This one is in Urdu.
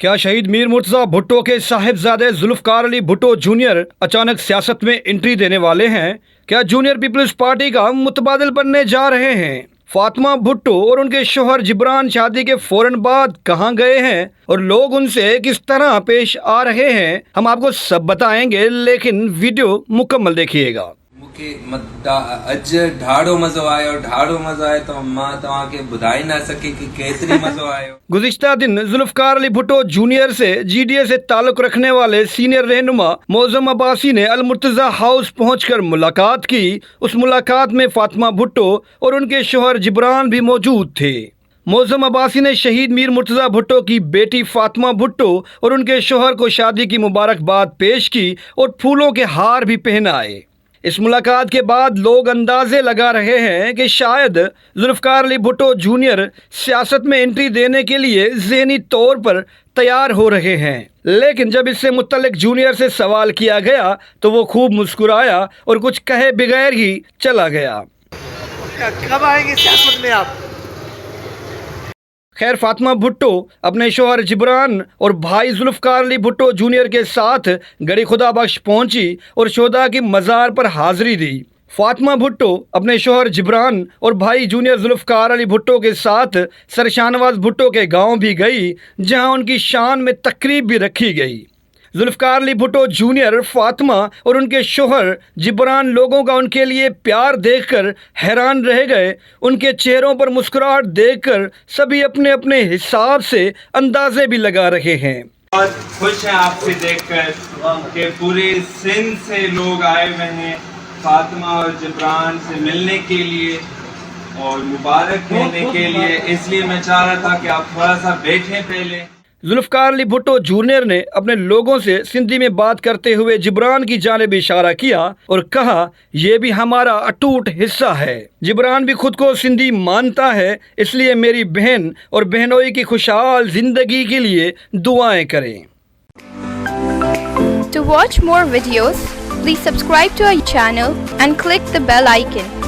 کیا شہید میر مرتضی بھٹو کے صاحبزادے ذوالفقار علی بھٹو جونیئر اچانک سیاست میں انٹری دینے والے ہیں؟ کیا جونیئر پیپلز پارٹی کا متبادل بننے جا رہے ہیں؟ فاطمہ بھٹو اور ان کے شوہر جبران شادی کے فوراً بعد کہاں گئے ہیں اور لوگ ان سے کس طرح پیش آ رہے ہیں، ہم آپ کو سب بتائیں گے، لیکن ویڈیو مکمل دیکھیے گا۔ اج ڈھاڑو مزو آئے تو ماں تواں کے بدھائی نہ سکے کہ کیتری مزو آئے۔ گزشتہ دن ذوالفقار علی بھٹو جونیئر سے جی ڈی اے سے تعلق رکھنے والے سینئر رہنما معظم عباسی نے المرتضی ہاؤس پہنچ کر ملاقات کی۔ اس ملاقات میں فاطمہ بھٹو اور ان کے شوہر جبران بھی موجود تھے۔ معظم عباسی نے شہید میر مرتضی بھٹو کی بیٹی فاطمہ بھٹو اور ان کے شوہر کو شادی کی مبارکباد پیش کی اور پھولوں کے ہار بھی پہنائے۔ اس ملاقات کے بعد لوگ اندازے لگا رہے ہیں کہ شاید ذوالفقار علی بھٹو جونیئر سیاست میں انٹری دینے کے لیے ذہنی طور پر تیار ہو رہے ہیں، لیکن جب اس سے متعلق جونیئر سے سوال کیا گیا تو وہ خوب مسکرایا اور کچھ کہے بغیر ہی چلا گیا۔ کب آئیں گے سیاست میں آپ؟ خیر، فاطمہ بھٹو اپنے شوہر جبران اور بھائی ذوالفقار علی بھٹو جونیئر کے ساتھ گڑھی خدا بخش پہنچی اور شہداء کی مزار پر حاضری دی۔ فاطمہ بھٹو اپنے شوہر جبران اور بھائی جونیئر ذوالفقار علی بھٹو کے ساتھ سر شاہنواز بھٹو کے گاؤں بھی گئی، جہاں ان کی شان میں تقریب بھی رکھی گئی۔ ذوالفقار علی بھٹو جونیئر، فاطمہ اور ان کے شوہر جبران لوگوں کا ان کے لیے پیار دیکھ کر حیران رہ گئے۔ ان کے چہروں پر مسکراہٹ دیکھ کر سبھی اپنے اپنے حساب سے اندازے بھی لگا رہے ہیں۔ بہت خوش ہیں آپ سے دیکھ کر کہ پورے سندھ سے لوگ آئے ہوئے ہیں فاطمہ اور جبران سے ملنے کے لیے اور مبارک کہنے کے لیے، اس لیے میں چاہ رہا تھا کہ آپ تھوڑا سا بیٹھیں پہلے۔ ذوالفقار علی بھٹو جونیئر نے اپنے لوگوں سے سندھی میں بات کرتے ہوئے جبران کی جانب اشارہ کیا اور کہا، یہ بھی ہمارا اٹوٹ حصہ ہے۔ جبران بھی خود کو سندھی مانتا ہے، اس لیے میری بہن اور بہنوئی کی خوشحال زندگی کے لیے دعائیں کریں۔ To watch more videos, please subscribe to our channel and click the bell icon.